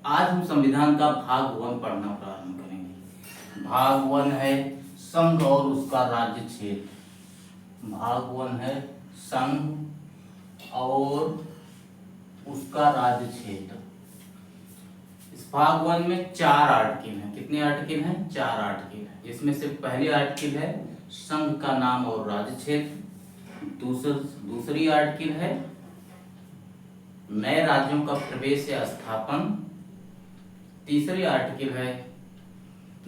आज हम संविधान का भाग 1 पढ़ना प्रारंभ करेंगे। भाग 1 है संघ और उसका राज्य क्षेत्र। भाग 1 है संघ और उसका राज्य क्षेत्र। इस भाग 1 में 4 आर्टिकल हैं। कितने आर्टिकल हैं? 4 आर्टिकल हैं। इसमें से पहली आर्टिकल है संघ का नाम और राज्य क्षेत्र। दूसरी आर्टिकल है नए राज्यों का प्रवेश या स्थापन। तीसरी आर्टिकल है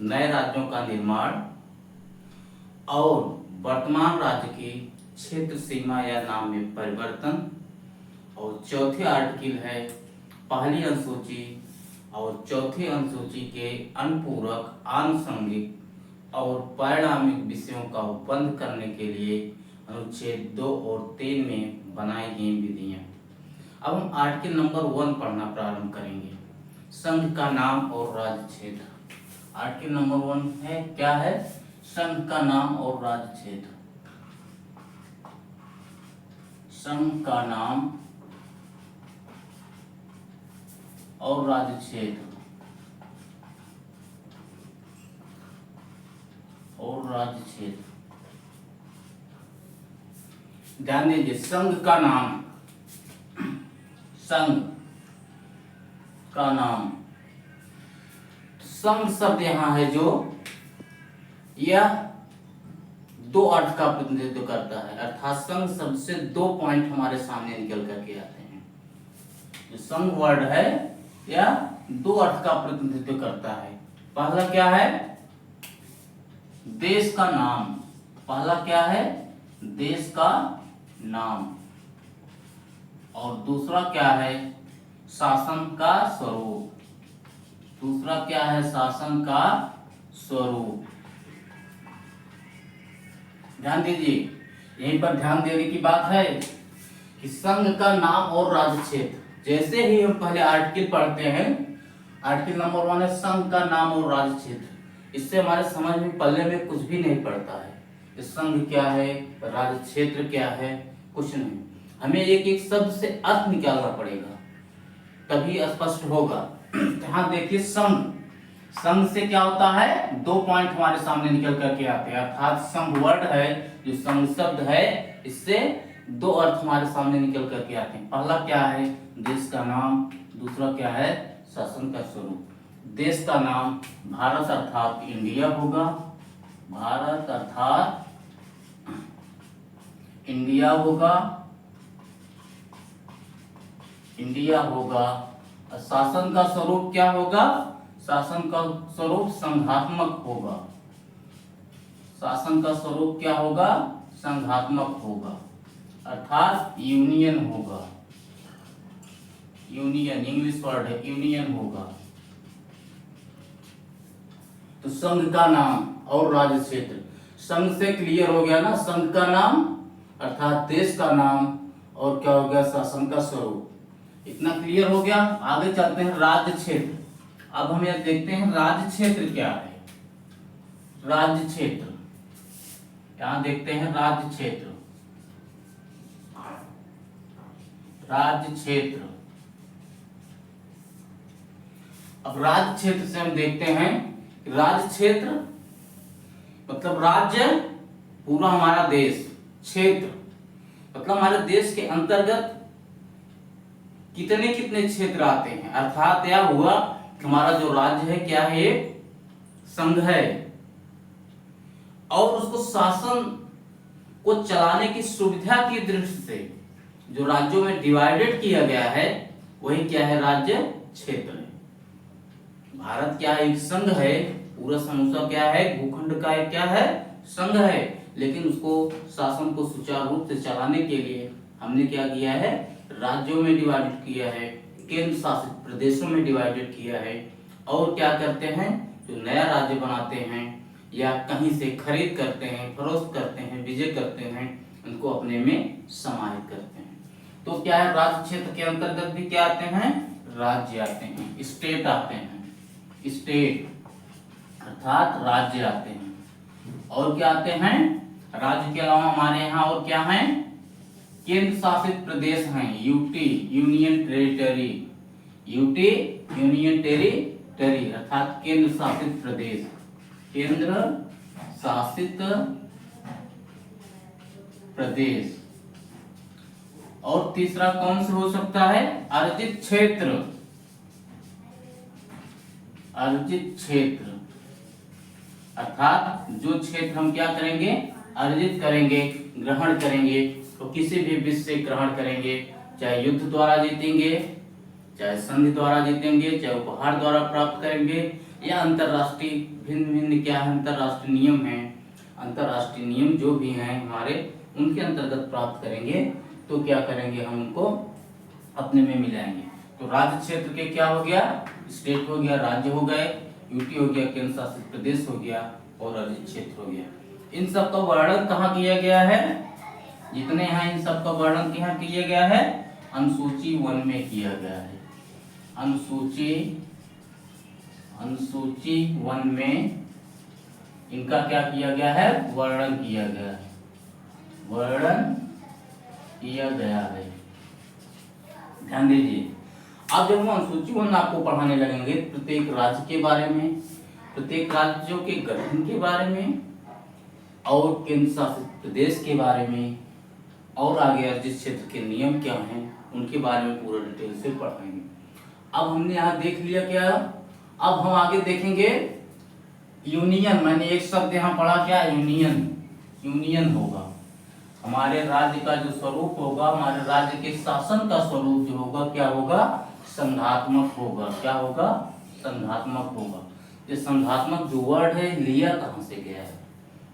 नए राज्यों का निर्माण और वर्तमान राज्य की क्षेत्र सीमा या नाम में परिवर्तन। और चौथी आर्टिकल है पहली अनुसूची और चौथी अनुसूची के अनुपूरक आनुषंगिक और परिणामिक विषयों का बंद करने के लिए अनुच्छेद 2 और 3 में बनाई गई विधियां। अब हम आर्टिकल नंबर 1 पढ़ना प्रारंभ करेंगे। संघ का नाम और राज्य क्षेत्र। आर्टिकल नंबर 1 है क्या है? संघ का नाम और राज्य क्षेत्र। संघ का नाम और राज्य क्षेत्र और राज्य क्षेत्र। ध्यान दीजिए, संघ का नाम, संघ का नाम, संघ शब्द यहां है जो यह 2 अर्थ का प्रतिनिधित्व करता है। अर्थात संघ शब्द से 2 पॉइंट हमारे सामने निकल करके आते हैं। जो संघ वर्ड है यह 2 अर्थ का प्रतिनिधित्व करता है। पहला क्या है? देश का नाम। पहला क्या है? देश का नाम। और दूसरा क्या है? शासन का स्वरूप। दूसरा क्या है? शासन का स्वरूप। ध्यान दीजिए, यहीं पर ध्यान देने की बात है कि संघ का नाम और राज्य क्षेत्र। जैसे ही हम पहले आर्टिकल पढ़ते हैं, आर्टिकल नंबर 1 है संघ का नाम और राज्य क्षेत्र। इससे हमारे समझ में पल्ले में कुछ भी नहीं पड़ता है। संघ क्या है, राज्य क्षेत्र क्या है, कुछ नहीं। हमें एक एक शब्द से अर्थ निकालना पड़ेगा, तभी स्पष्ट होगा। यहाँ देखिए, संघ, संघ से क्या होता है? 2 पॉइंट हमारे सामने निकल करके आते हैं। अर्थात संघ वर्ड है, जो संघ शब्द है, इससे 2 अर्थ हमारे सामने निकल करके आते हैं। पहला क्या है? देश का नाम। दूसरा क्या है? शासन का स्वरूप। देश का नाम भारत अर्थात इंडिया होगा। भारत अर्थात इंडिया होगा, इंडिया होगा। शासन का स्वरूप क्या होगा? शासन का स्वरूप संघात्मक होगा। शासन का स्वरूप क्या होगा? संघात्मक होगा, अर्थात यूनियन होगा। यूनियन इंग्लिश वर्ड है, यूनियन होगा। तो संघ का नाम और राज्य क्षेत्र। संघ से क्लियर हो गया ना, संघ का नाम अर्थात देश का नाम, और क्या हो गया? शासन का स्वरूप। इतना क्लियर हो गया। आगे चलते हैं राज्य क्षेत्र। अब हम यह देखते हैं राज्य क्षेत्र क्या है। राज्य क्षेत्र, यहां देखते हैं राज्य क्षेत्र। राज्य क्षेत्र, अब राज्य क्षेत्र से हम देखते हैं, राज्य क्षेत्र मतलब राज्य पूरा हमारा देश, क्षेत्र मतलब हमारे देश के अंतर्गत कितने कितने क्षेत्र आते हैं। अर्थात यह हुआ कि हमारा जो राज्य है क्या है? एक संघ है, और उसको शासन को चलाने की सुविधा की दृष्टि से जो राज्यों में डिवाइडेड किया गया है, वही क्या है? राज्य क्षेत्र है। भारत क्या है? एक संघ है। पूरा समूचा क्या है? भूखंड का एक क्या है? संघ है। लेकिन उसको शासन को सुचारू रूप से चलाने के लिए हमने क्या किया है? राज्यों में डिवाइडेड किया है, केंद्र शासित प्रदेशों में डिवाइडेड किया है। और क्या करते हैं? जो नया राज्य बनाते हैं या कहीं से खरीद करते हैं, फरोख्त करते हैं, विजय करते हैं, उनको अपने में समाहित करते हैं। तो क्या है? राज्य क्षेत्र के अंतर्गत भी क्या आते हैं? राज्य आते हैं, स्टेट आते हैं। स्टेट अर्थात राज्य आते हैं। और क्या आते हैं? राज्य के अलावा हमारे यहाँ और क्या हैं? केंद्र शासित प्रदेश हैं, UT union territory. UT union territory अर्थात केंद्र शासित प्रदेश, केंद्र शासित प्रदेश। और तीसरा कौन सा हो सकता है? अर्जित क्षेत्र, अर्जित क्षेत्र अर्थात जो क्षेत्र हम क्या करेंगे? अर्जित करेंगे, ग्रहण करेंगे, तो किसी भी विषय से ग्रहण करेंगे, चाहे युद्ध द्वारा जीतेंगे, चाहे संधि द्वारा जीतेंगे, चाहे उपहार द्वारा प्राप्त करेंगे, या अंतरराष्ट्रीय भिन्न भिन्न क्या है अंतरराष्ट्रीय नियम है, अंतरराष्ट्रीय नियम जो भी हैं हमारे उनके अंतर्गत प्राप्त करेंगे, तो क्या करेंगे? हम उनको अपने में मिलाएंगे। तो राज्य क्षेत्र के क्या हो गया? स्टेट हो गया, राज्य हो गए, यूटी हो गया, केंद्र शासित प्रदेश हो गया, और अर्जित क्षेत्र हो गया। इन सब का वर्णन कहाँ किया गया है? जितने हैं इन सब का वर्णन कहाँ किया गया है? अनुसूची 1 में किया गया है। अनुसूची 1 में इनका क्या किया गया है? वर्णन किया गया है, वर्णन किया गया है। ध्यान दीजिए। अब जब हम अनुसूची 1 आपको पढ़ाने लगेंगे प्रत्येक राज्य के बारे में, प्रत्येक राज्यों के गठन के बारे में, और केंद्र शासित प्रदेश के बारे में, और आगे अर्जित क्षेत्र के नियम क्या हैं उनके बारे में पूरा डिटेल से पढ़ाएंगे। अब हमने यहाँ देख लिया क्या? अब हम आगे देखेंगे यूनियन। मैंने एक शब्द यहाँ पढ़ा क्या? यूनियन। यूनियन होगा हमारे राज्य का जो स्वरूप होगा, हमारे राज्य के शासन का स्वरूप जो होगा क्या होगा? संघात्मक होगा। क्या होगा? संघात्मक होगा। ये संघात्मक जो वर्ड है लिया कहाँ से गया है,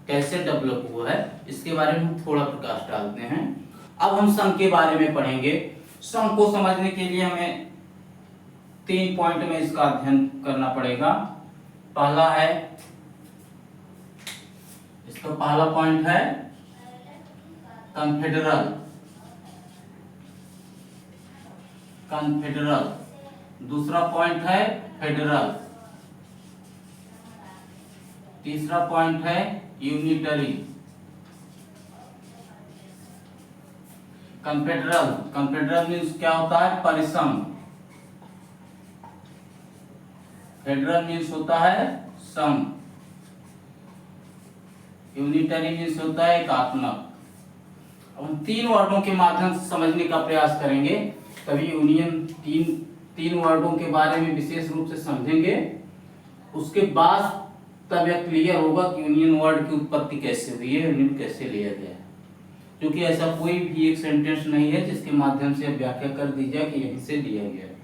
कैसे डेवलप हुआ है, इसके बारे में थोड़ा प्रकाश डालते हैं। अब हम संघ के बारे में पढ़ेंगे। संघ को समझने के लिए हमें 3 पॉइंट में इसका अध्ययन करना पड़ेगा। पहला है, इसका पहला पॉइंट है कन्फेडरल, कन्फेडरल। दूसरा पॉइंट है फेडरल। तीसरा पॉइंट है यूनिटरी। कन्फेडरल, कन्फेडरल मीन्स क्या होता है? परिसंघ। फेडरल मीन्स होता है संघ। यूनिटरी मीन्स होता है एकात्मक। अब हम 3 वर्डों के माध्यम से समझने का प्रयास करेंगे, तभी यूनियन तीन वर्डों के बारे में विशेष रूप से समझेंगे। उसके बाद तब यह क्लियर होगा कि यूनियन वर्ड की उत्पत्ति कैसे हुई है, यूनियन कैसे लिया गया है। क्योंकि ऐसा कोई भी एक सेंटेंस नहीं है जिसके माध्यम से व्याख्या कर दी जाए कि यहीं से लिया गया है।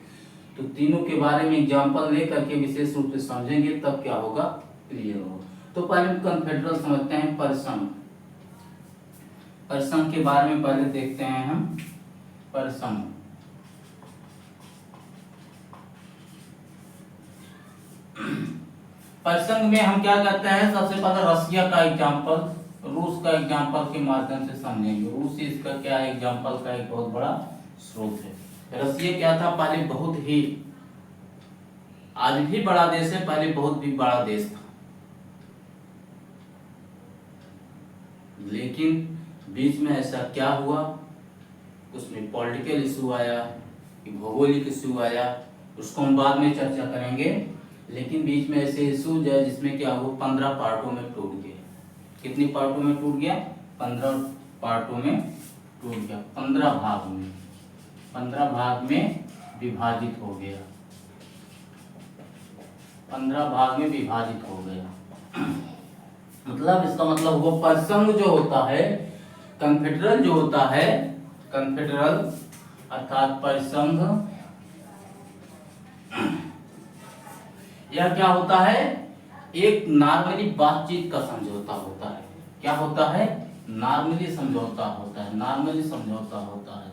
तो तीनों के बारे में एग्जाम्पल लेकर के विशेष रूप से समझेंगे, तब क्या होगा? क्लियर होगा। तो पहले कन्फेडरल समझते हैं, परिसंघ। परिसंघ के बारे में पहले देखते हैं हम। परिसंघ परिसंघ में हम क्या करते हैं? सबसे पहले रसिया का एग्जाम्पल, रूस का एग्जाम्पल के माध्यम से समझेंगे। रूस इसका क्या एग्जाम्पल का एक बहुत बड़ा स्रोत है। रसिया क्या था? पहले बहुत ही, आज भी बड़ा देश है, पहले बहुत भी बड़ा देश था, लेकिन बीच में ऐसा क्या हुआ, उसमें पॉलिटिकल इशू आया, भौगोलिक इशू आया, उसको हम बाद में चर्चा करेंगे। लेकिन बीच में ऐसे इशूज है जिसमें क्या हुआ, 15 पार्टों में टूट गया। कितनी पार्टों में टूट गया? 15 पार्टों में टूट गया, 15 भाग में, 15 भाग में विभाजित हो गया, 15 भाग में विभाजित हो गया। मतलब इसका मतलब वो परिसंघ जो होता है, कन्फेडरल जो होता है, कन्फेडरल अर्थात परिसंघ, यह क्या होता है? एक नॉर्मली बातचीत का समझौता होता है। क्या होता है? नॉर्मली समझौता होता है, नॉर्मली समझौता होता है,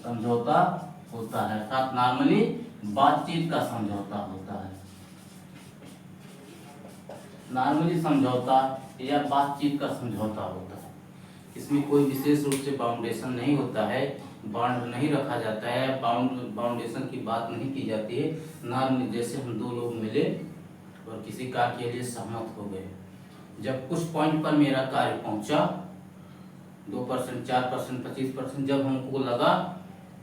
समझौता होता है अर्थात नॉर्मली बातचीत का समझौता होता है। नॉर्मली समझौता या बातचीत का समझौता होता है। इसमें कोई विशेष रूप से बाउंडेशन नहीं होता है, बाउंड नहीं रखा जाता है, बाउंडेशन की बात नहीं की जाती है। नॉर्मली जैसे हम 2 लोग मिले और किसी कार्य के लिए सहमत हो गए, जब कुछ पॉइंट पर मेरा कार्य पहुंचा 2%, 4%, 25%, जब हमको लगा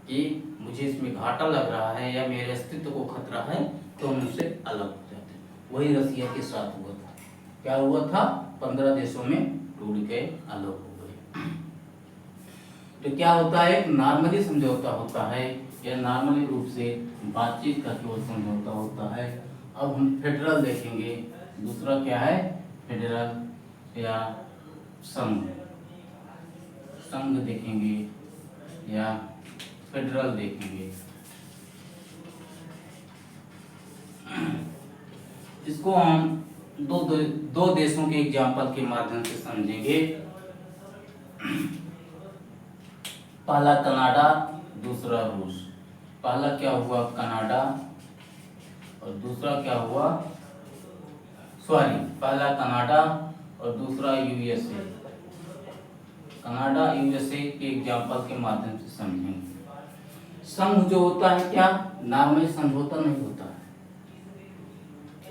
कि मुझे इसमें घाटा लग रहा है या मेरे अस्तित्व को खतरा है, तो हम उससे अलग हो जाते हैं। वही रसिया के साथ हुआ था। क्या हुआ था? 15 देशों में टूट के अलग हो गए। तो क्या होता है? एक नॉर्मली समझौता होता है या नॉर्मली रूप से बातचीत का केवल समझौता होता है। अब हम फेडरल देखेंगे। दूसरा क्या है? फेडरल या संघ, संघ देखेंगे या फेडरल देखेंगे। इसको हम दो देशों के एग्जाम्पल के माध्यम से समझेंगे। पहला कनाडा, दूसरा रूस। पहला क्या हुआ? कनाडा, और दूसरा क्या हुआ? पहला कनाडा और दूसरा यूएसए। कनाडा यूएसए के एग्जाम्पल के माध्यम से समझेंगे। संघ जो होता है क्या? नॉर्मली समझौता नहीं होता है,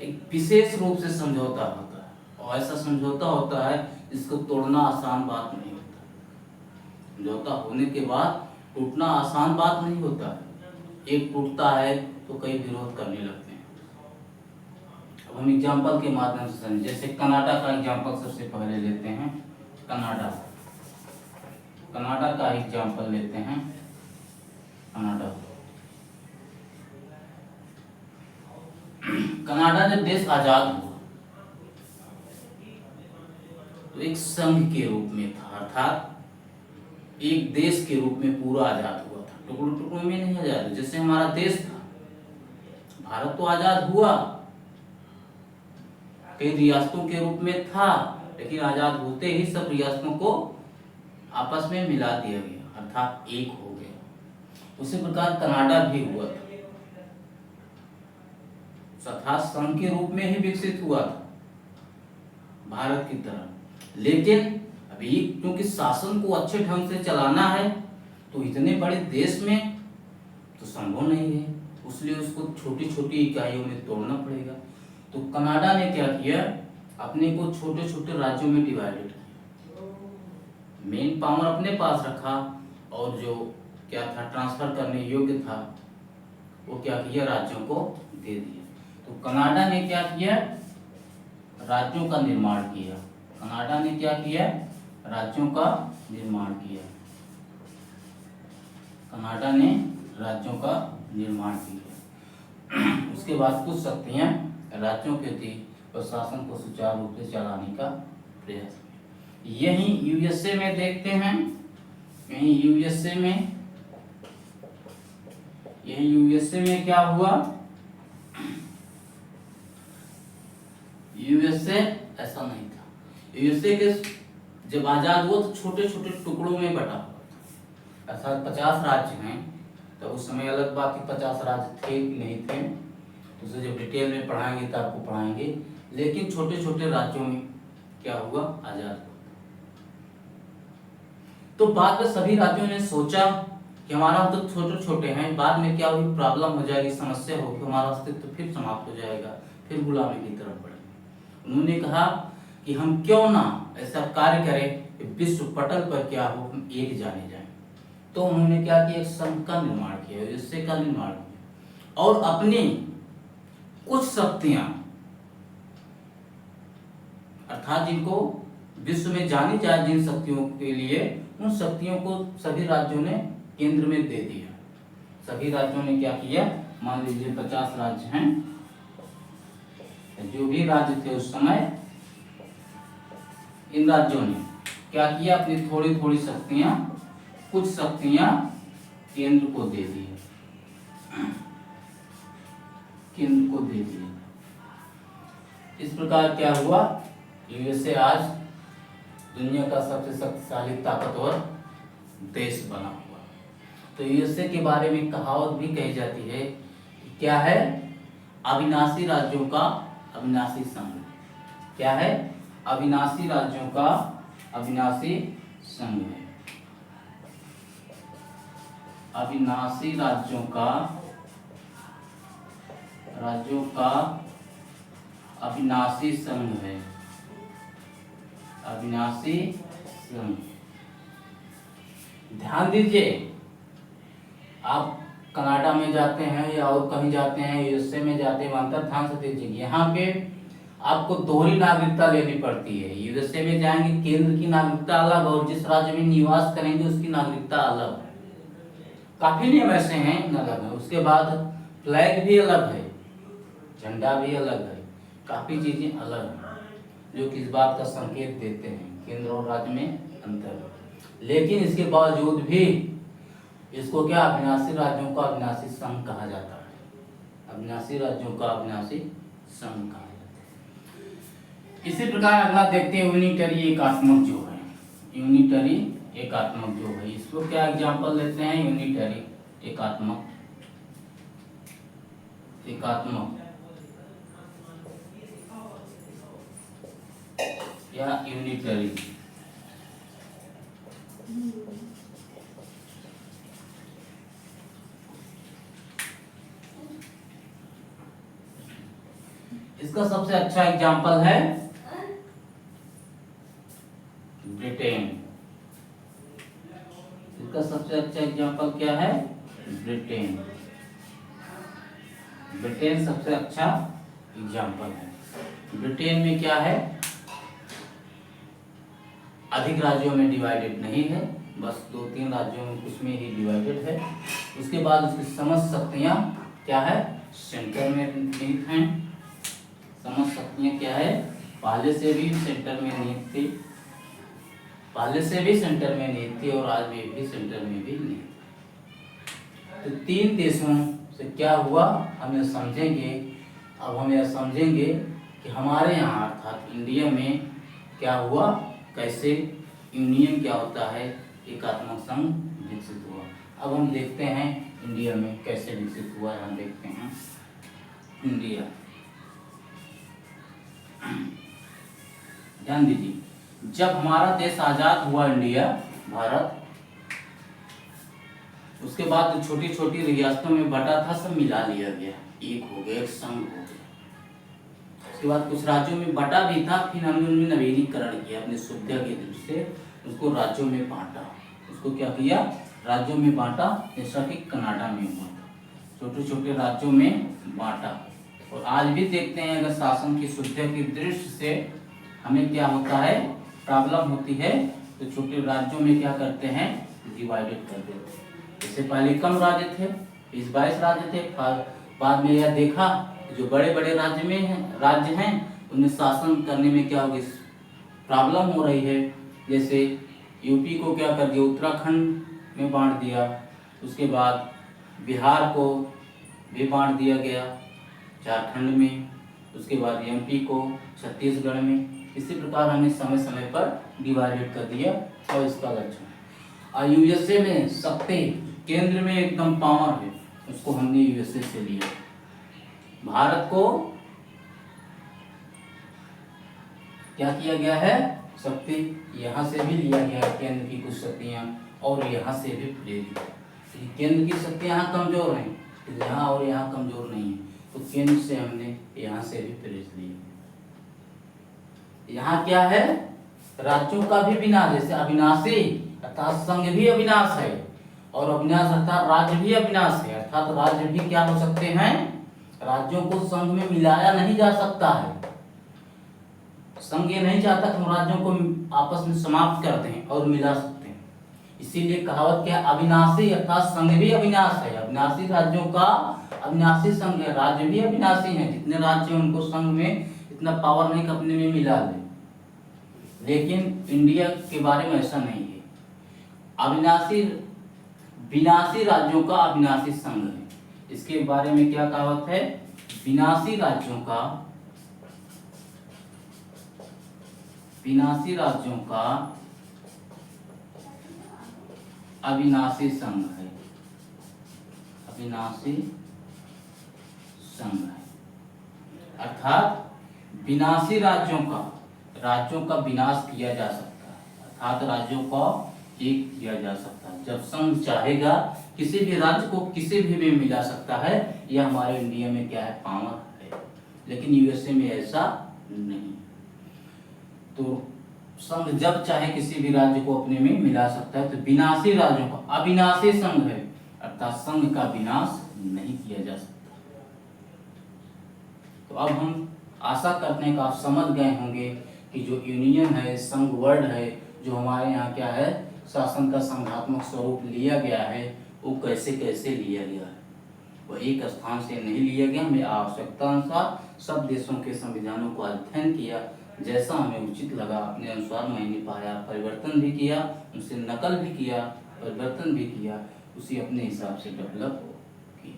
एक विशेष रूप से समझौता होता है, और ऐसा समझौता होता है जिसको तोड़ना आसान बात नहीं होता। समझौता होने के बाद टूटना आसान बात नहीं होता है। एक टूटता है तो कई विरोध करने लगते हैं। अब हम एग्जाम्पल के माध्यम से समझें। जैसे कनाडा का एग्जाम्पल सबसे पहले लेते हैं। कनाडा का एग्जाम्पल लेते हैं। कनाडा जब देश आजाद हुआ तो एक संघ के रूप में था, अर्थात एक देश के रूप में पूरा आजाद हुआ था, टुकड़ों टुकड़ों में नहीं आजाद। जैसे हमारा देश था, भारत तो आजाद हुआ, कई रियासतों के रूप में था, लेकिन आजाद होते ही सब रियासतों को आपस में मिला दिया गया, अर्थात एक हो गया। उसी प्रकार कनाडा भी हुआ था, तथा संघ के रूप में ही विकसित हुआ था भारत की तरह। लेकिन अभी क्योंकि शासन को अच्छे ढंग से चलाना है तो इतने बड़े देश में तो संभव नहीं है, इसलिए उसको छोटी छोटी इकाइयों में तोड़ना पड़ेगा। तो कनाडा ने क्या किया? अपने को छोटे छोटे राज्यों में डिवाइडेड किया, मेन पावर अपने पास रखा, और जो क्या था ट्रांसफर करने योग्य था वो क्या किया? राज्यों को दे दिया। तो कनाडा ने क्या किया? राज्यों का निर्माण किया। कनाडा ने क्या किया? राज्यों का निर्माण किया। कनाडा ने राज्यों का निर्माण किया। उसके बाद कुछ शक्तियां राज्यों के थी और शासन को सुचारू रूप से चलाने का प्रयास किया। यही यूएसए में देखते हैं। यही यूएसए में क्या हुआ? यूएसए ऐसा नहीं था। यूएसए के जब आजाद हुआ तो छोटे छोटे टुकड़ों में बटा हुआ था। ऐसा 50 राज्य हैं, तो उस समय अलग बात कि 50 राज्य थे कि नहीं थे, उसे जब डिटेल में पढ़ाएंगे तो आपको पढ़ाएंगे। लेकिन छोटे छोटे राज्यों में क्या हुआ? आजाद हुआ। तो बाद में सभी राज्यों ने सोचा कि हमारा तो छोटे छोटे हैं, बाद में क्या हुई? प्रॉब्लम हो जाएगी, समस्या होगी, हमारा अस्तित्व फिर समाप्त हो जाएगा, फिर गुलामी की तरफ बढ़ेंगे। उन्होंने कहा कि हम क्यों ना ऐसा कार्य करें कि विश्व पटल पर क्या हो, हम एक जाने जाएं। तो उन्होंने क्या किया? एक संघ का निर्माण किया, यूएसए का निर्माण किया, और अपनी कुछ शक्तियां, अर्थात जिनको विश्व में जानी जाए जिन शक्तियों के लिए, उन शक्तियों को सभी राज्यों ने केंद्र में दे दिया। सभी राज्यों ने क्या किया? मान लीजिए 50 राज्य हैं, जो भी राज्य थे उस समय, इन राज्यों ने क्या किया? अपनी थोड़ी थोड़ी शक्तियां, कुछ शक्तियां केंद्र को दे दी, केंद्र को दे दी। इस प्रकार क्या हुआ? यूएसए आज दुनिया का सबसे शक्तिशाली ताकतवर देश बना हुआ। तो यूएसए के बारे में कहावत भी कही जाती है, क्या है? अविनाशी राज्यों का अविनाशी संघ। क्या है? अविनाशी राज्यों का अविनाशी संघ है। अविनाशी राज्यों का अविनाशी संघ है। अविनाशी संघ। ध्यान दीजिए, आप कनाडा में जाते हैं या और कहीं जाते हैं, यूएसए में जाते हैं, अंतर ध्यान से दीजिए, यहाँ पे आपको दोहरी नागरिकता लेनी पड़ती है। यूएसए में जाएंगे केंद्र की नागरिकता अलग और जिस राज्य में निवास करेंगे उसकी नागरिकता अलग है। काफी नियम ऐसे हैं अलग है। उसके बाद फ्लैग भी अलग है, झंडा भी अलग है, काफी चीजें अलग हैं जो कि इस बात का संकेत देते हैं केंद्र और राज्य में अंतर है। लेकिन इसके बावजूद भी इसको क्या अविनाशी राज्यों का अविनाशी संघ कहा जाता है। अविनाशी राज्यों का अविनाशी संघ कहा जाता है। इसी प्रकार अगला देखते हैं यूनिटरी एकात्मक जो है। यूनिटरी एकात्मक जो है, इसको क्या एग्जांपल लेते हैं, यूनिटरी एकात्मक या यूनिटरी। इसका सबसे अच्छा एग्जांपल है ब्रिटेन। इसका सबसे अच्छा एग्जांपल क्या है, ब्रिटेन। ब्रिटेन सबसे अच्छा एग्जांपल है। ब्रिटेन में क्या है, अधिक राज्यों में डिवाइडेड नहीं है, बस 2-3 राज्यों में कुछ में ही डिवाइडेड है। उसके बाद उसकी समस्त शक्तियां क्या है, सेंटर में निहित हैं। समस्त शक्तियां क्या है, पहले से भी सेंटर में निहित थी, पहले से भी सेंटर में निहित थी और आज में भी सेंटर में भी निहित। तो 3 देशों से क्या हुआ हम ये समझेंगे। अब हम यह समझेंगे कि हमारे यहाँ अर्थात इंडिया में क्या हुआ, कैसे यूनियन क्या होता है, एकात्मक संघ विकसित हुआ। अब हम देखते हैं इंडिया में कैसे विकसित हुआ। यहाँ देखते हैं इंडिया, ध्यान दीजिए, जब हमारा देश आजाद हुआ इंडिया भारत, उसके बाद जो छोटी छोटी रियासतों में बटा था सब मिला लिया गया, एक हो गया, एक संघ हो गया। उसके बाद कुछ राज्यों में बटा भी था, फिर हमने उनमें नवीनीकरण किया अपनी सुविधा की दृष्टि से, उसको राज्यों में बांटा। उसको क्या किया, राज्यों में बांटा, जैसा कि कनाडा में हुआ था, छोटे छोटे राज्यों में बांटा। और आज भी देखते हैं अगर शासन की सुविधा की दृष्टि से हमें क्या होता है, प्रॉब्लम होती है, तो छोटे राज्यों में क्या करते हैं, डिवाइडेड कर देते हैं। इससे पहले कम राज्य थे, 20-22 राज्य थे, बाद में यह देखा जो बड़े बड़े राज्य हैं उन्हें शासन करने में क्या होगी, प्रॉब्लम हो रही है। जैसे यूपी को क्या कर दिया, उत्तराखंड में बांट दिया, उसके बाद बिहार को भी बांट दिया गया झारखंड में, उसके बाद एमपी को छत्तीसगढ़ में। इसी प्रकार हमें समय समय पर डिवाइडेड कर दिया। और इसका लक्षण यूएसए में शक्ति केंद्र में एकदम पावर है, उसको हमने यूएसए से लिया। भारत को क्या किया गया है, शक्ति यहाँ से भी लिया गया है, केंद्र की कुछ शक्तियाँ, और यहाँ से भी प्रेरित। केंद्र की शक्तियाँ यहाँ कमजोर हैं, यहाँ और यहाँ कमजोर नहीं है, तो केंद्र से हमने यहाँ से भी प्रेरित लिया। यहाँ क्या है, राज्यों का भी विनाश, जैसे अविनाशी अर्थात संघ भी अविनाश है, और अविनाश अर्थात राज्य भी अविनाश है, अर्थात राज्य भी क्या हो सकते हैं, राज्यों को संघ में मिलाया नहीं जा सकता है। संघ ये नहीं चाहता कि हम राज्यों को आपस में समाप्त करते हैं और मिला सकते हैं। इसीलिए कहावत क्या, अविनाशी अर्थात संघ भी अविनाश है। अविनाशी राज्यों का अविनाशी संघ है, राज्य भी अविनाशी है। जितने राज्य हैं उनको संघ में इतना पावर नहीं कि अपने में मिला ले। लेकिन इंडिया के बारे में ऐसा नहीं है, अविनाशी विनाशी राज्यों का अविनाशी संघ है। इसके बारे में क्या कहावत है, विनाशी राज्यों का अविनाशी संघ है, अविनाशी संघ है। अर्थात विनाशी राज्यों का विनाश किया जा सकता है, अर्थात राज्यों को एक किया जा सकता है। जब संघ चाहेगा किसी भी राज्य को किसी भी में मिला सकता है। यह हमारे इंडिया में क्या है, पावर है। लेकिन यूएसए में ऐसा नहीं। तो संघ जब चाहे किसी भी राज्य को अपने में मिला सकता है। तो विनाशी राज्यों का अविनाशी संघ है, अर्थात संघ का विनाश नहीं किया जा सकता। तो अब हम आशा करते हैं कि आप समझ गए होंगे कि जो यूनियन है, संघ वर्ड है, जो हमारे यहाँ क्या है, शासन का संघात्मक स्वरूप लिया गया है, वो कैसे कैसे लिया गया है। वो एक स्थान से नहीं लिया गया, हमें आवश्यकता अनुसार सब देशों के संविधानों को अध्ययन किया, जैसा हमें उचित लगा अपने अनुसार मैंने पाया, परिवर्तन भी किया, उनसे नकल भी किया, परिवर्तन भी किया, उसी अपने हिसाब से डेवलप किया।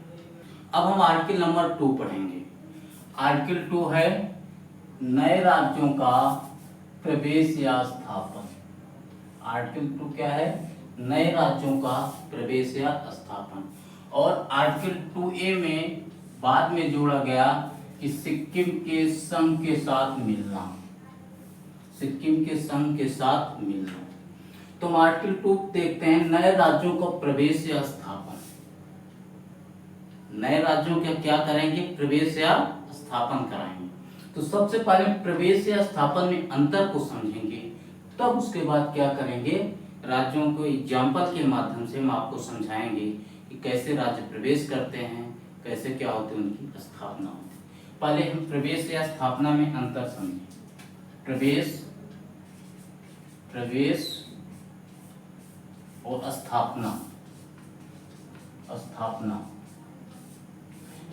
अब हम आर्टिकल नंबर 2 पढ़ेंगे। आर्टिकल 2 है नए राज्यों का प्रवेश या स्थापन। आर्टिकल 2 क्या है? नए राज्यों का प्रवेश या स्थापन। और आर्टिकल 2A में बाद में जोड़ा गया कि सिक्किम के संघ के साथ मिलना, सिक्किम के संघ के साथ मिलना। तो हम आर्टिकल 2 देखते हैं, नए राज्यों का प्रवेश या स्थापन। नए राज्यों का क्या करेंगे? प्रवेश या स्थापन कराएंगे। तो सबसे पहले प्रवेश या स्थापन में अंतर को समझेंगे, तब उसके बाद क्या करेंगे, राज्यों को एग्जाम्पल के माध्यम से हम आपको समझाएंगे कि कैसे राज्य प्रवेश करते हैं, कैसे क्या होती है उनकी स्थापना होती है। पहले हम प्रवेश या स्थापना में अंतर समझें। प्रवेश और स्थापना।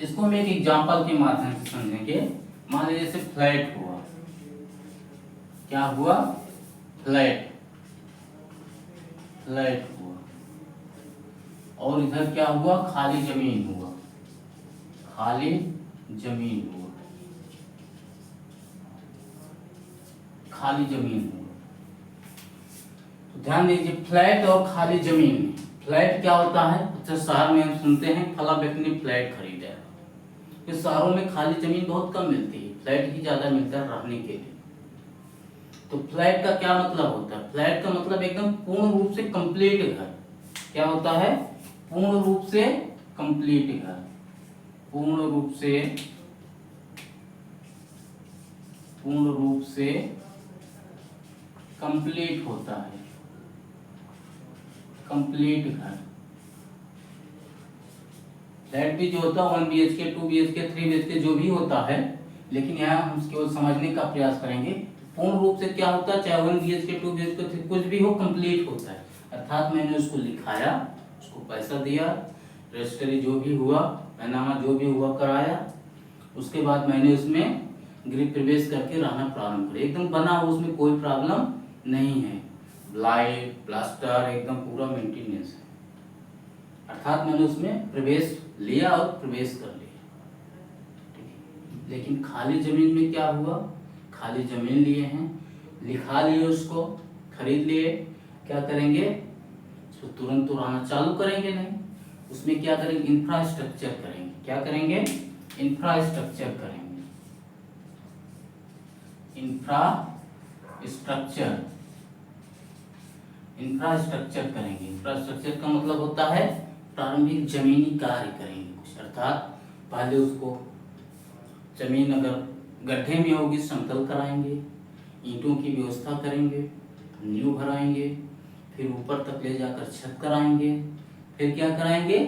इसको हम एक एग्जाम्पल के माध्यम से समझेंगे। मान लीजिए जैसे फ्लैट हुआ, क्या हुआ? फ्लैट हुआ, और इधर क्या हुआ? खाली जमीन हुआ, तो ध्यान दीजिए, फ्लैट और खाली जमीन। फ्लैट क्या होता है? अच्छा, शहर में हम सुनते हैं फला व्यक्ति ने फ्लैट खरीदा है। इस शहरों में खाली जमीन बहुत कम मिलती है, फ्लैट ही ज्यादा मिलता है रहने के लिए। तो फ्लैट का क्या मतलब होता है? फ्लैट का मतलब एकदम पूर्ण रूप से कंप्लीट घर। क्या होता है? पूर्ण रूप से कंप्लीट घर, पूर्ण रूप से कंप्लीट होता है, कंप्लीट घर। फ्लैट भी जो होता है 1 BHK 2 BHK 3 BHK जो भी होता है, लेकिन यहाँ हम केवल समझने का प्रयास करेंगे। पूर्ण रूप से क्या होता है? चाहे 1 BHK 2 BHK कुछ भी हो, कंप्लीट होता है। अर्थात मैंने उसको लिखाया, उसको पैसा दिया, रजिस्ट्री जो भी हुआ, पैनामा जो भी हुआ कराया, उसके बाद मैंने उसमें गृह प्रवेश करके रहना प्रारंभ किया। एकदम बना हो, उसमें कोई प्रॉब्लम नहीं है, लाइट प्लास्टर एकदम पूरा मेंटेनेंस है। अर्थात मैंने उसमें प्रवेश लिया और प्रवेश कर लिया। लेकिन खाली जमीन में क्या हुआ? खाली जमीन लिए हैं, लिखा लिए, उसको खरीद लिए, क्या करेंगे? उसको तुरंत आना चालू करेंगे नहीं, उसमें क्या करेंगे? इंफ्रास्ट्रक्चर करेंगे। क्या करेंगे? इंफ्रास्ट्रक्चर करेंगे। इंफ्रास्ट्रक्चर करेंगे। इंफ्रास्ट्रक्चर का मतलब होता है प्रारंभिक जमीनी कार्य करेंगे कुछ। अर्थात पहले उसको जमीन अगर गड्ढे में होगी समतल कराएंगे, ईंटों की व्यवस्था करेंगे, नींव भराएंगे, फिर ऊपर तक ले जाकर छत कराएंगे, फिर क्या कराएंगे?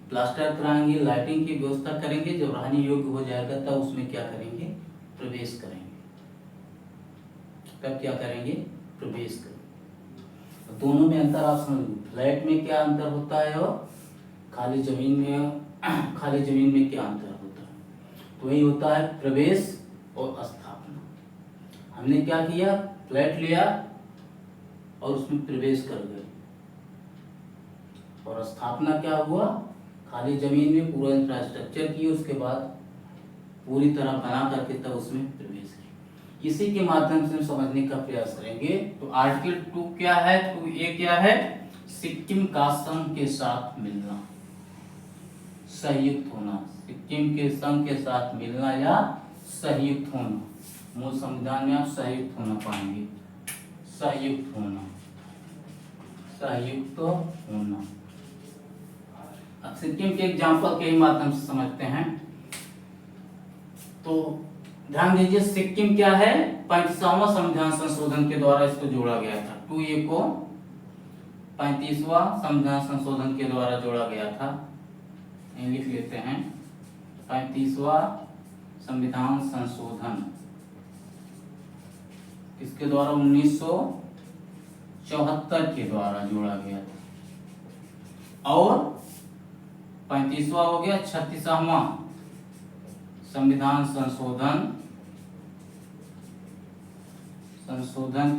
प्लास्टर कराएंगे, लाइटिंग की व्यवस्था करेंगे। जब रहने योग्य हो जाएगा तब उसमें क्या करेंगे? प्रवेश करेंगे। तब क्या करेंगे? प्रवेश करेंगे। दोनों में अंतर आप समझ लो। फ्लैट में क्या अंतर होता है और खाली जमीन में क्या अंतर होता है? तो वही होता है प्रवेश और स्थापना। हमने क्या किया? फ्लैट लिया और उसमें प्रवेश कर गए, और स्थापना क्या हुआ? खाली जमीन में पूरा इंफ्रास्ट्रक्चर किया, उसके बाद पूरी तरह बना करके तब उसमें प्रवेश किया। इसी के माध्यम से हम समझने का प्रयास करेंगे। तो आर्टिकल 2 क्या है? 2A क्या है? सिक्किम का संघ के साथ मिलना, संयुक्त होना। सिक्किम के संघ के साथ मिलना या संयुक्त होना। मूल संविधान में आप संयुक्त होना पाएंगे, संयुक्त होना। अब सिक्किम के एग्जाम्पल के माध्यम से समझते हैं। तो ध्यान दीजिए, सिक्किम क्या है? 35वां संविधान संशोधन के द्वारा इसको जोड़ा गया था। 2A को 35वां संविधान संशोधन के द्वारा जोड़ा गया था। लिख लेते हैं 35वां संविधान संशोधन किसके द्वारा 1974 के द्वारा जोड़ा गया था। और 35वां हो गया 36वां संविधान संशोधन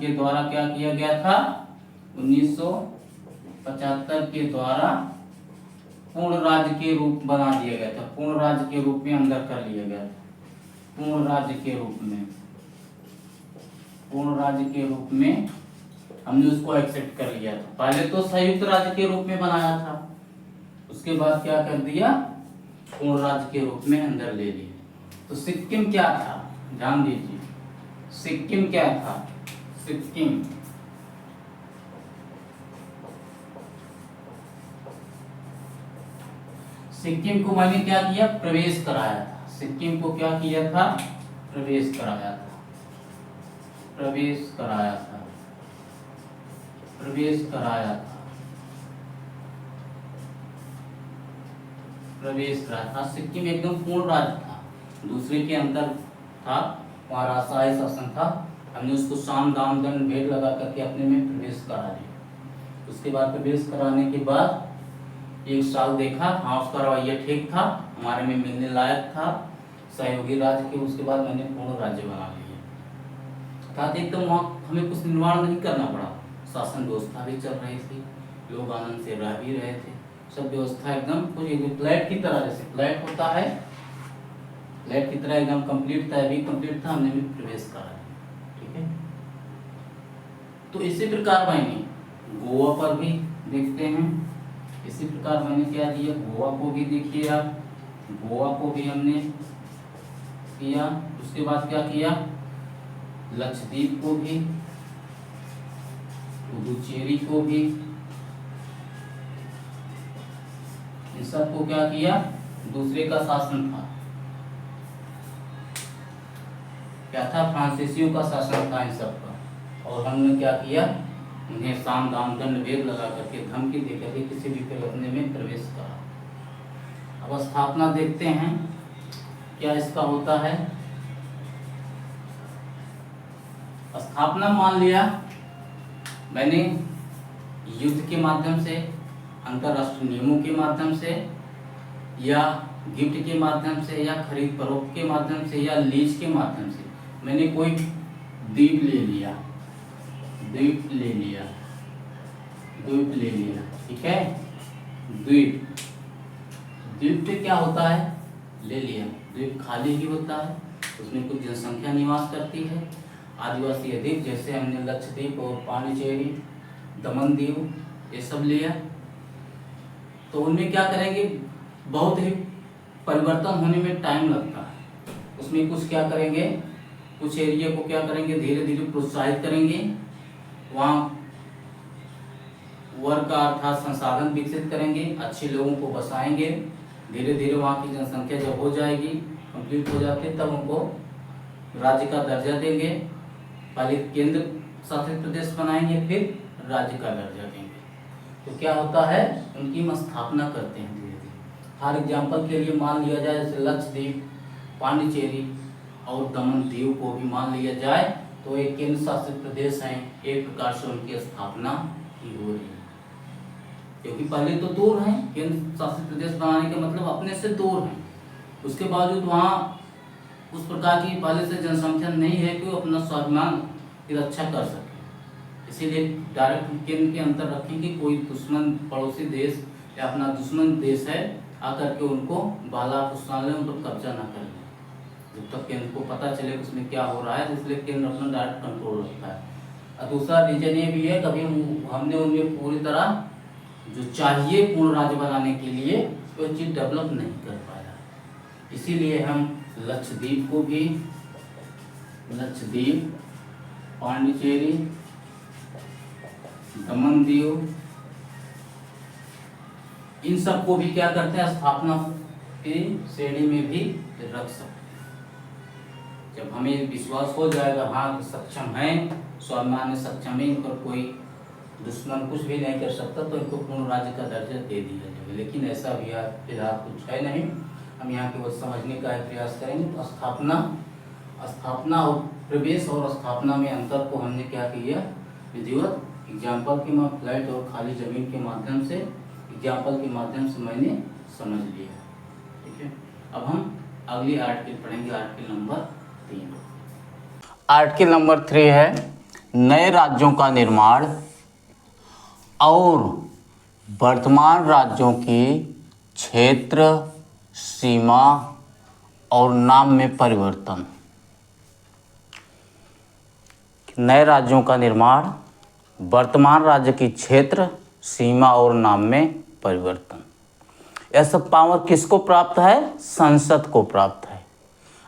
के द्वारा क्या किया गया था 1975 के द्वारा पूर्ण राज्य के रूप बना दिया गया था। पूर्ण राज्य के रूप में अंदर कर लिया गया था। पूर्ण राज्य के रूप में हमने उसको एक्सेप्ट कर लिया था। पहले तो संयुक्त राज्य के रूप में बनाया था, उसके बाद क्या कर दिया पूर्ण राज्य के रूप में अंदर ले लिया। तो सिक्किम क्या था, ध्यान दीजिए, सिक्किम क्या था, सिक्किम को मैंने क्या किया प्रवेश कराया था। सिक्किम को क्या किया था प्रवेश कराया था। सिक्किम एकदम पूर्ण राज्य था, दूसरे के अंदर था, वहाँ राजशाही शासन था। हमने उसको साम दाम दंड भेद लगा करके अपने में प्रवेश करा दिया। उसके बाद प्रवेश कराने के बाद 1 साल देखा, हाँ उसका रवैया ठीक था, हमारे में मिलने लायक था सहयोगी राज्य के। उसके बाद मैंने पूर्ण राज्य बना लिया था। एकदम वहाँ हमें कुछ निर्माण नहीं करना पड़ा, शासन व्यवस्था भी चल रही थी, लोग आनंद से रह भी रहे थे, सब व्यवस्था एकदम कुछ फ्लैट की तरह, जैसे फ्लैट होता है फ्लैट की तरह एकदम कंप्लीट था, भी कंप्लीट था, हमने भी प्रवेश करा। ठीक है, तो इसी प्रकार मैंने गोवा पर भी देखते हैं, इसी प्रकार मैंने क्या दिया गोवा को भी देखिए आप, गोवा को भी हमने किया। उसके बाद क्या किया लक्षद्वीप को भी, पुदुचेरी को भी, इन सबको क्या किया दूसरे का शासन था, क्या था फ्रांसीसियों का शासन था इन सबका। और हमने क्या किया उन्हें साम दाम दंड भेद लगा करके धमकी दे करके किसी भी प्रयत्न में प्रवेश करा। अब स्थापना देखते हैं क्या इसका होता है। स्थापना मान लिया मैंने युद्ध के माध्यम से, अंतरराष्ट्रीय नियमों के माध्यम से, या गिफ्ट के माध्यम से, या खरीद फरोख्त के माध्यम से, या लीज के माध्यम से मैंने कोई द्वीप ले लिया, ठीक है। द्वीप पे क्या होता है ले लिया, द्वीप खाली ही होता है, उसमें कुछ जनसंख्या निवास करती है, आदिवासी अधिक, जैसे हमने लक्षद्वीप और पांडिचेरी, दमन दीव ये सब लिया। तो उनमें क्या करेंगे बहुत ही परिवर्तन होने में टाइम लगता है। उसमें कुछ क्या करेंगे, कुछ एरिया को क्या करेंगे धीरे धीरे प्रोत्साहित करेंगे, वहाँ वर्क का अर्थात संसाधन विकसित करेंगे, अच्छे लोगों को बसाएंगे, धीरे धीरे वहाँ की जनसंख्या जब हो जाएगी कंप्लीट हो जाती है तब उनको राज्य का दर्जा देंगे। पहले केंद्र शासित प्रदेश बनाएंगे फिर राज्य का दर्जा देंगे। तो क्या होता है उनकी हम स्थापना करते हैं धीरे धीरे। हर एग्जाम्पल के लिए मान लिया जाए जैसे लक्षद्वीप, पांडिचेरी और दमन दीव को भी मान लिया जाए तो एक केंद्र शासित प्रदेश हैं, एक प्रकार से उनकी स्थापना ही हो रही है। क्योंकि पहले तो दूर हैं, केंद्र शासित प्रदेश बनाने का मतलब अपने से दूर हैं, उसके बावजूद वहाँ उस प्रकार की पहले से जनसंख्या नहीं है कि वो अपना स्वाभिमान की रक्षा कर सके। इसीलिए डायरेक्ट केंद्र के अंतर रखें कि कोई दुश्मन पड़ोसी देश या अपना दुश्मन देश है आकर के उनको बाला फुसला ले, उन पर कब्जा ना कर ले, जब तक केंद्र को पता चले उसमें क्या हो रहा है। इसलिए केंद्र अपना डायरेक्ट कंट्रोल रखता है। और दूसरा रीजन ये भी है कभी हमने उनमें पूरी तरह जो चाहिए पूर्ण राज्य बनाने के लिए कोई चीज़ डेवलप नहीं कर पाया, इसीलिए हम लक्षद्वीप को भी, लक्षद्वीप, पांडिचेरी, दमन दीव, इन सब को भी क्या करते हैं स्थापना की श्रेणी में भी रख सकते हैं। जब हमें विश्वास हो जाएगा हाँ सक्षम है, स्वाभिमान में सक्षम है, इन पर कोई दुश्मन कुछ भी नहीं कर सकता, तो इनको पूर्ण राज्य का दर्जा दे दिया जाए। लेकिन ऐसा भी फिलहाल कुछ है नहीं। हम यहाँ केवल समझने का प्रयास करेंगे। तो स्थापना और प्रवेश और स्थापना में अंतर को हमने क्या किया, विधिवत एग्जाम्पल के फ्लैट और खाली जमीन के माध्यम से, एग्जाम्पल के माध्यम से मैंने समझ लिया। ठीक है, अब हम अगली आर्टिकल पढ़ेंगे, आर्टिकल नंबर 3। आर्टिकल नंबर 3 है नए राज्यों का निर्माण और वर्तमान राज्यों की क्षेत्र, सीमा और नाम में परिवर्तन। नए राज्यों का निर्माण, वर्तमान राज्य की क्षेत्र, सीमा और नाम में परिवर्तन। यह सब पावर किसको प्राप्त है? संसद को प्राप्त है।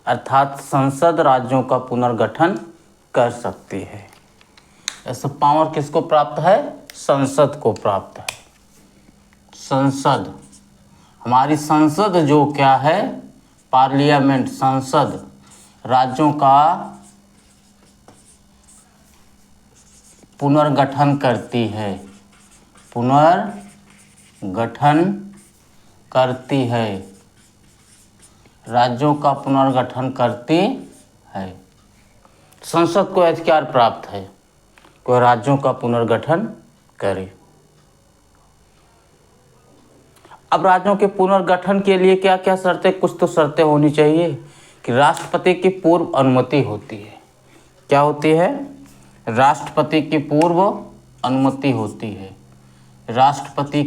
अर्थात संसद राज्यों का पुनर्गठन कर सकती है। यह सब पावर किसको प्राप्त है? संसद को प्राप्त है। संसद, हमारी संसद जो क्या है, पार्लियामेंट, संसद राज्यों का पुनर्गठन करती है, पुनर्गठन करती है, राज्यों का पुनर्गठन करती है। संसद को अधिकार प्राप्त है कि राज्यों का पुनर्गठन करे। अब राज्यों के पुनर्गठन के लिए क्या क्या शर्तें, कुछ तो शर्तें होनी चाहिए कि राष्ट्रपति की पूर्व अनुमति होती है। क्या होती है? राष्ट्रपति की पूर्व अनुमति होती है। राष्ट्रपति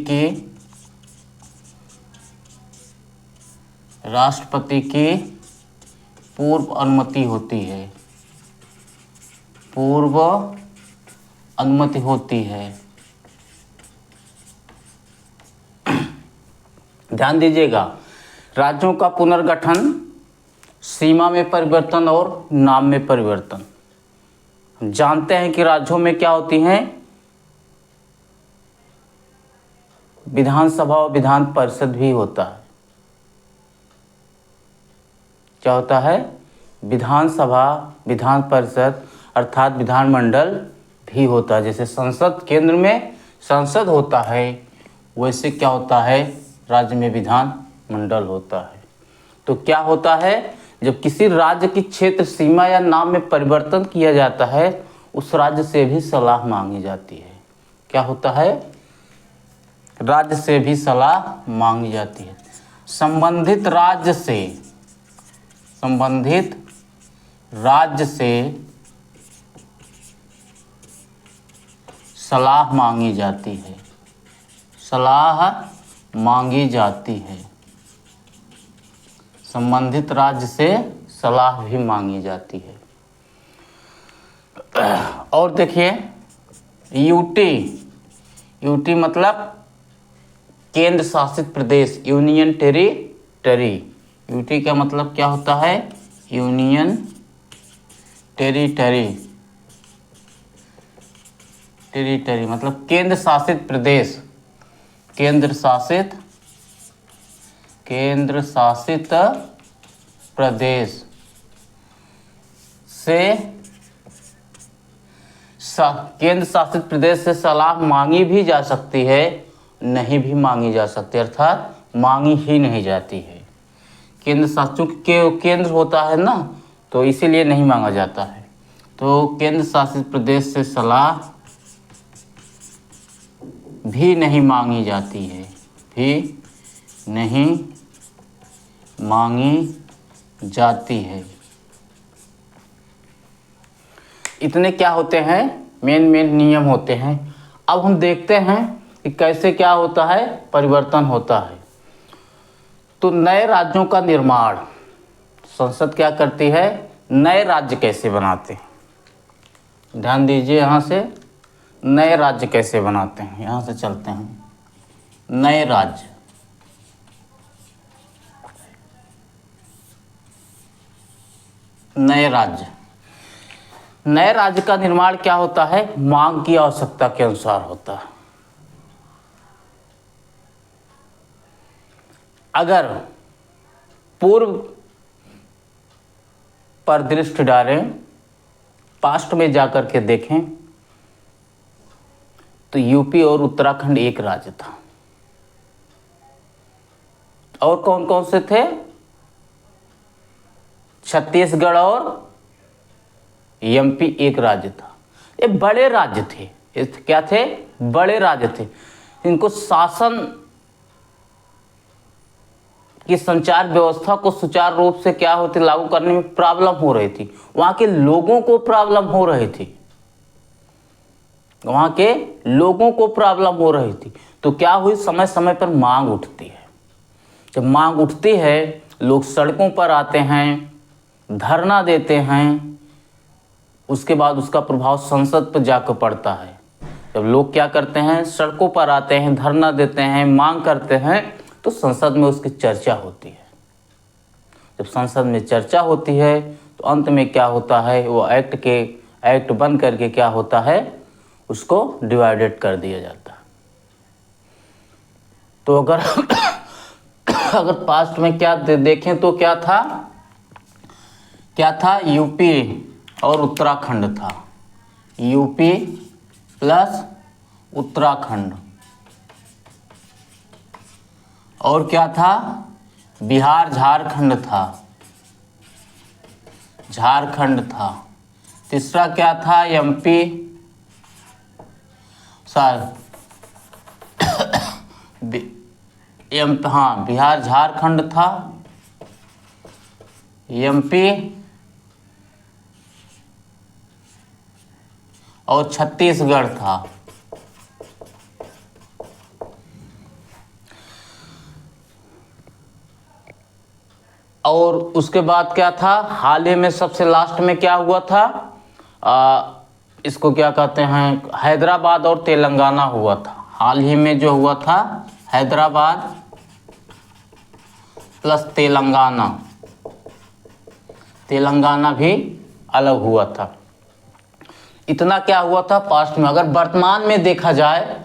की पूर्व अनुमति होती है, पूर्व अनुमति होती है। ध्यान दीजिएगा, राज्यों का पुनर्गठन, सीमा में परिवर्तन और नाम में परिवर्तन। हम जानते हैं कि राज्यों में क्या होती हैं, विधानसभा और विधान परिषद भी होता है। क्या होता है? विधानसभा, विधान परिषद अर्थात विधानमंडल भी होता है। जैसे संसद, केंद्र में संसद होता है, वैसे क्या होता है, राज्य में विधान मंडल होता है। तो क्या होता है, जब किसी राज्य की क्षेत्र, सीमा या नाम में परिवर्तन किया जाता है, उस राज्य से भी सलाह मांगी जाती है। क्या होता है? राज्य से भी सलाह मांगी जाती है। संबंधित राज्य से सलाह मांगी जाती है, सलाह मांगी जाती है। संबंधित राज्य से सलाह भी मांगी जाती है। और देखिए, यूटी मतलब केंद्र शासित प्रदेश, यूनियन टेरिटरी। यूटी का मतलब क्या होता है? यूनियन टेरिटरी मतलब केंद्र शासित प्रदेश, केंद्र शासित प्रदेश से केंद्र शासित प्रदेश से सलाह मांगी भी जा सकती है, नहीं भी मांगी जा सकती, अर्थात मांगी ही नहीं जाती है। केंद्र शासित केंद्र होता है ना, तो इसीलिए नहीं मांगा जाता है। तो केंद्र शासित प्रदेश से सलाह भी नहीं मांगी जाती है, भी नहीं मांगी जाती है। इतने क्या होते हैं, मेन नियम होते हैं। अब हम देखते हैं कि कैसे क्या होता है, परिवर्तन होता है। तो नए राज्यों का निर्माण, संसद क्या करती है, नए राज्य कैसे बनाते हैं। ध्यान दीजिए, यहाँ से नए राज्य कैसे बनाते हैं, यहाँ से चलते हैं। नए राज्य, नए राज्य का निर्माण क्या होता है, मांग की आवश्यकता के अनुसार होता है। अगर पूर्व पर दृष्टि डालें, पास्ट में जाकर के देखें, तो यूपी और उत्तराखंड एक राज्य था। और कौन कौन से थे? छत्तीसगढ़ और एमपी एक राज्य था। ये बड़े राज्य थे। ये क्या थे? बड़े राज्य थे। इनको शासन की संचार व्यवस्था को सुचारू रूप से क्या होती लागू करने में प्रॉब्लम हो रही थी। वहां के लोगों को प्रॉब्लम हो रही थी। वहां के लोगों को प्रॉब्लम हो रही थी। तो क्या हुई, समय समय पर मांग उठती है। जब मांग उठती है, लोग सड़कों पर आते हैं, धरना देते हैं। उसके बाद उसका प्रभाव संसद पर जाकर पड़ता है। जब लोग क्या करते हैं, सड़कों पर आते हैं, धरना देते हैं, मांग करते हैं, तो संसद में उसकी चर्चा होती है। जब संसद में चर्चा होती है तो अंत में क्या होता है, वो एक्ट बन करके क्या होता है, उसको डिवाइडेड कर दिया जाता है। तो अगर पास्ट में क्या देखें तो क्या था, यूपी और उत्तराखंड था। UP plus Uttarakhand. और क्या था? बिहार झारखंड था। झारखंड था। तीसरा क्या था? एमपी, हाँ, बिहार झारखंड था। एमपी और छत्तीसगढ़ था। और उसके बाद क्या था, हाल ही में सबसे लास्ट में क्या हुआ था, इसको क्या कहते हैं, हैदराबाद और तेलंगाना हुआ था। हाल ही में जो हुआ था, हैदराबाद प्लस तेलंगाना भी अलग हुआ था। इतना क्या हुआ था पास्ट में। अगर वर्तमान में देखा जाए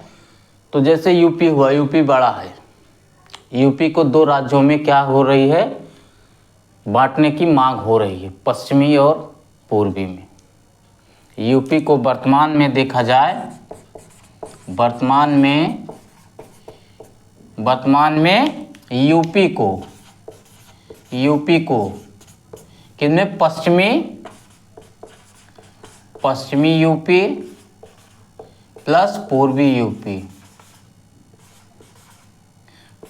तो जैसे यूपी हुआ, यूपी बड़ा है। यूपी को दो राज्यों में क्या हो रही है, बांटने की मांग हो रही है, पश्चिमी और पूर्वी में। यूपी को वर्तमान में देखा जाए, वर्तमान में यूपी को कितने, पश्चिमी यूपी प्लस पूर्वी यूपी।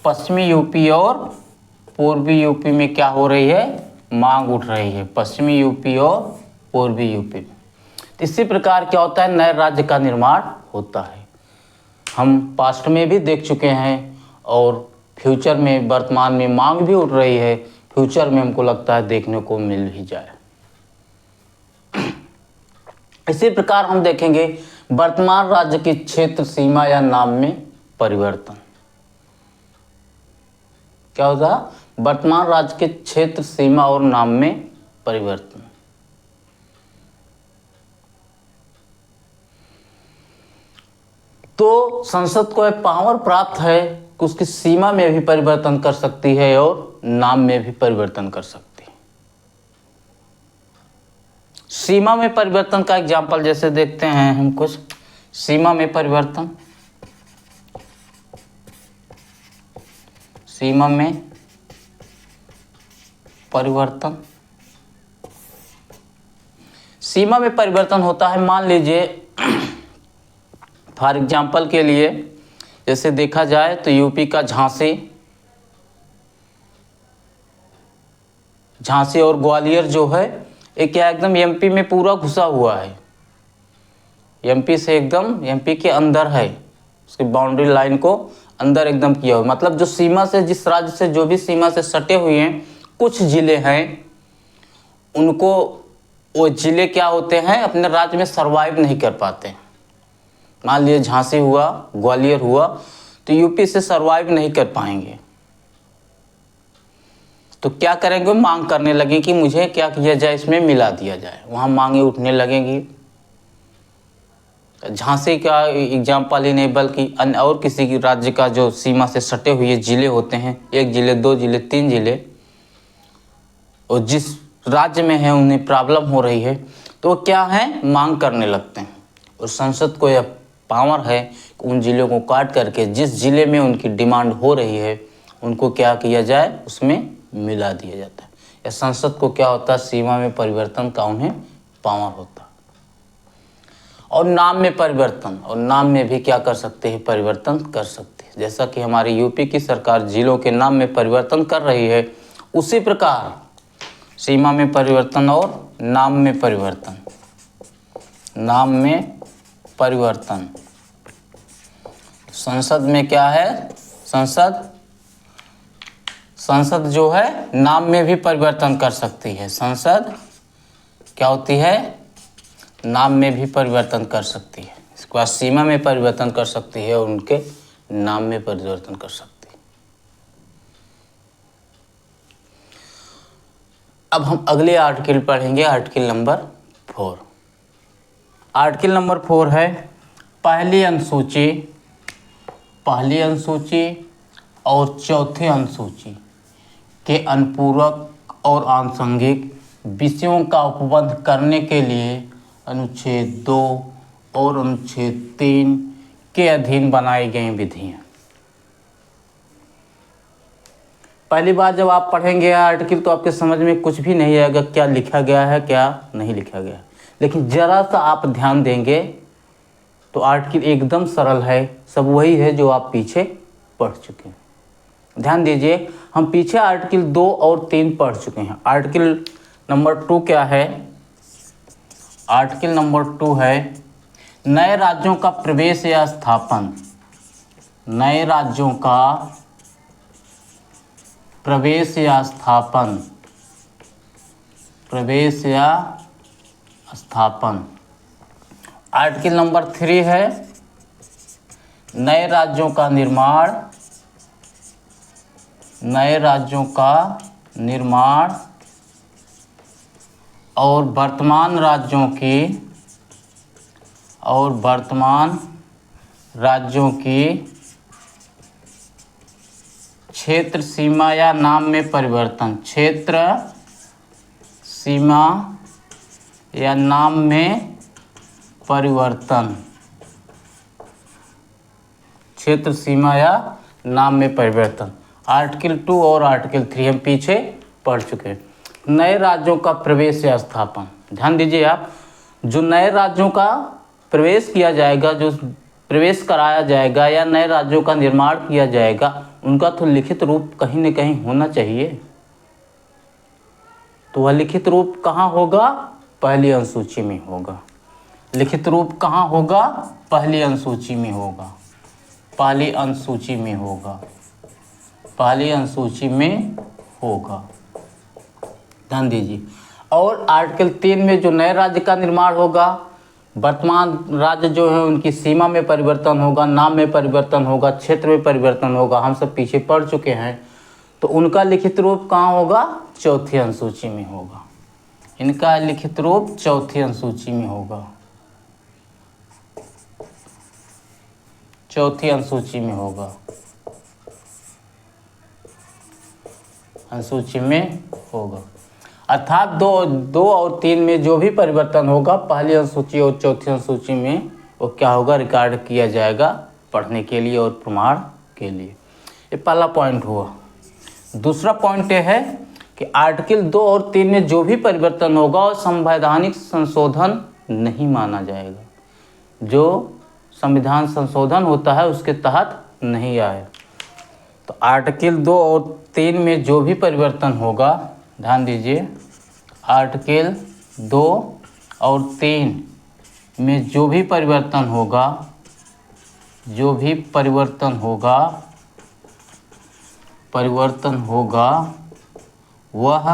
पश्चिमी यूपी और पूर्वी यूपी में क्या हो रही है, मांग उठ रही है, पश्चिमी यूपी और पूर्वी यूपी। इसी प्रकार क्या होता है, नए राज्य का निर्माण होता है। हम पास्ट में भी देख चुके हैं और फ्यूचर में, वर्तमान में मांग भी उठ रही है, फ्यूचर में हमको लगता है देखने को मिल ही जाए। इसी प्रकार हम देखेंगे वर्तमान राज्य की क्षेत्र सीमा या नाम में परिवर्तन। क्या होगा, वर्तमान राज्य के क्षेत्र सीमा और नाम में परिवर्तन। तो संसद को एक पावर प्राप्त है कि उसकी सीमा में भी परिवर्तन कर सकती है और नाम में भी परिवर्तन कर सकती है। सीमा में परिवर्तन का एग्जाम्पल जैसे देखते हैं हम कुछ। सीमा में परिवर्तन, सीमा में परिवर्तन, सीमा में परिवर्तन होता है। मान लीजिए फॉर एग्जाम्पल के लिए जैसे देखा जाए तो यूपी का झांसी और ग्वालियर जो है एक क्या एकदम एमपी में पूरा घुसा हुआ है। एमपी से एकदम, एमपी के अंदर है, उसकी बाउंड्री लाइन को अंदर एकदम किया हुआ। मतलब जो सीमा से, जिस राज्य से जो भी सीमा से सटे हुए हैं, कुछ जिले हैं, उनको वो जिले क्या होते हैं, अपने राज्य में सरवाइव नहीं कर पाते। मान लीजिए झांसी हुआ, ग्वालियर हुआ, तो यूपी से सरवाइव नहीं कर पाएंगे। तो क्या करेंगे, मांग करने लगे कि मुझे क्या किया जाए, इसमें मिला दिया जाए। वहाँ मांगे उठने लगेंगी। झांसी का एग्जाम्पल ही नहीं बल्कि अन्य और किसी की राज्य का जो सीमा से सटे हुए जिले होते हैं, 1 जिले, 2 जिले, 3 जिले, और जिस राज्य में है उन्हें प्रॉब्लम हो रही है, तो क्या है, मांग करने लगते हैं। और संसद को यह पावर है उन जिलों को काट करके जिस जिले में उनकी डिमांड हो रही है उनको क्या किया जाए, उसमें मिला दिया जाता है। या संसद को क्या होता है, सीमा में परिवर्तन का उन्हें पावर होता है। और नाम में परिवर्तन, और नाम में भी क्या कर सकते हैं, परिवर्तन कर सकते हैं। जैसा कि हमारी यूपी की सरकार जिलों के नाम में परिवर्तन कर रही है, उसी प्रकार सीमा में परिवर्तन और नाम में परिवर्तन, नाम में परिवर्तन। संसद में क्या है, संसद जो है नाम में भी परिवर्तन कर सकती है। संसद क्या होती है, नाम में भी परिवर्तन कर सकती है। इसके बाद सीमा में परिवर्तन कर सकती है और उनके नाम में परिवर्तन कर सकती है। अब हम अगले आर्टिकल पढ़ेंगे, आर्टिकल नंबर 4। आर्टिकल नंबर 4 है पहली अनुसूची और चौथे अनुसूची के अनुपूरक और आनुषंगिक विषयों का उपबंध करने के लिए अनुच्छेद 2 और अनुच्छेद 3 के अधीन बनाई गई विधियाँ। पहली बार जब आप पढ़ेंगे आर्टिकल तो आपके समझ में कुछ भी नहीं आएगा, क्या लिखा गया है क्या नहीं लिखा गया है। लेकिन ज़रा सा आप ध्यान देंगे तो आर्टिकल एकदम सरल है, सब वही है जो आप पीछे पढ़ चुके हैं। ध्यान दीजिए, हम पीछे आर्टिकल 2 और 3 पढ़ चुके हैं। आर्टिकल नंबर 2 क्या है, आर्टिकल नंबर 2 है नए राज्यों का प्रवेश या स्थापन। नए राज्यों का प्रवेश या स्थापन, प्रवेश या स्थापन। आर्टिकल नंबर 3 है नए राज्यों का निर्माण, नए राज्यों का निर्माण और वर्तमान राज्यों की क्षेत्र सीमा या नाम में परिवर्तन। क्षेत्र सीमा या नाम में परिवर्तन, क्षेत्र सीमा या नाम में परिवर्तन। आर्टिकल 2 और आर्टिकल 3 हम पीछे पढ़ चुके हैं। नए राज्यों का प्रवेश या स्थापन, ध्यान दीजिए आप, जो नए राज्यों का प्रवेश किया जाएगा, जो प्रवेश कराया जाएगा या नए राज्यों का निर्माण किया जाएगा, उनका तो लिखित रूप कहीं न कहीं होना चाहिए। तो वह लिखित रूप कहाँ होगा, पहली अनुसूची में होगा। लिखित रूप कहाँ होगा, पहली अनुसूची में होगा, पहली अनुसूची में होगा, पहली अनुसूची में होगा। ध्यान दीजिए। और आर्टिकल 3 में जो नए राज्य का निर्माण होगा, वर्तमान राज्य जो है उनकी सीमा में परिवर्तन होगा, नाम में परिवर्तन होगा, क्षेत्र में परिवर्तन होगा, हम सब पीछे पढ़ चुके हैं। तो उनका लिखित रूप कहाँ होगा, चौथी अनुसूची में होगा। इनका लिखित रूप चौथी अनुसूची में होगा, चौथी अनुसूची में होगा, अनुसूची में होगा। अर्थात 2 और 3 में जो भी परिवर्तन होगा, पहली अनुसूची और चौथी अनुसूची में वो क्या होगा, रिकॉर्ड किया जाएगा पढ़ने के लिए और प्रमाण के लिए। ये पहला पॉइंट हुआ। दूसरा पॉइंट ये है कि आर्टिकल 2 और 3 में जो भी परिवर्तन होगा वो संवैधानिक संशोधन नहीं माना जाएगा। जो संविधान संशोधन होता है उसके तहत नहीं आए। तो आर्टिकल 2 और 3 में जो भी परिवर्तन होगा, ध्यान दीजिए, आर्टिकल 2 और 3 में जो भी परिवर्तन होगा, जो भी परिवर्तन होगा वह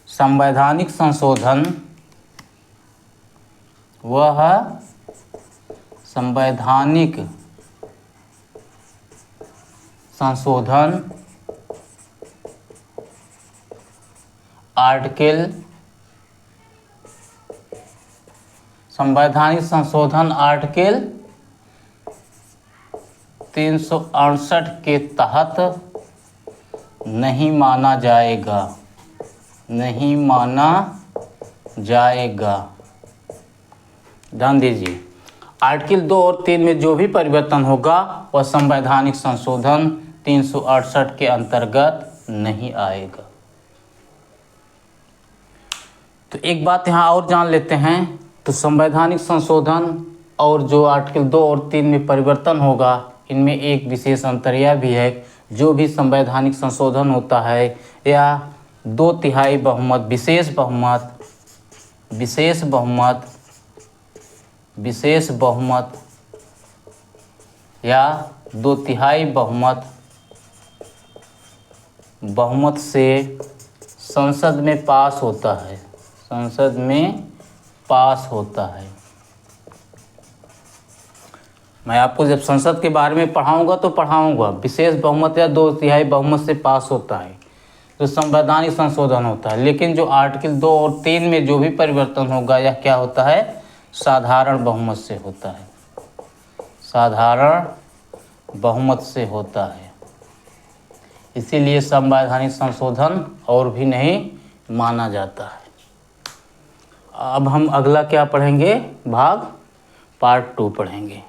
संवैधानिक संशोधन, वह संवैधानिक संशोधन आर्टिकल 368 के तहत नहीं माना जाएगा, नहीं माना जाएगा। ध्यान दीजिए, आर्टिकल 2 और 3 में जो भी परिवर्तन होगा वह संवैधानिक संशोधन 368 के अंतर्गत नहीं आएगा। तो एक बात यहाँ और जान लेते हैं, तो संवैधानिक संशोधन और जो आर्टिकल 2 और 3 में परिवर्तन होगा, इनमें एक विशेष अंतर यह भी है, जो भी संवैधानिक संशोधन होता है या 2/3 बहुमत, विशेष बहुमत या 2/3 बहुमत से संसद में पास होता है। मैं आपको जब संसद के बारे में पढ़ाऊंगा तो पढ़ाऊंगा, विशेष बहुमत या 2/3 बहुमत से पास होता है तो संवैधानिक संशोधन होता है। लेकिन जो आर्टिकल 2 और 3 में जो भी परिवर्तन होगा यह क्या होता है, साधारण बहुमत से होता है, साधारण बहुमत से होता है। इसीलिए संवैधानिक संशोधन और भी नहीं माना जाता है। अब हम अगला क्या पढ़ेंगे, पार्ट 2 पढ़ेंगे।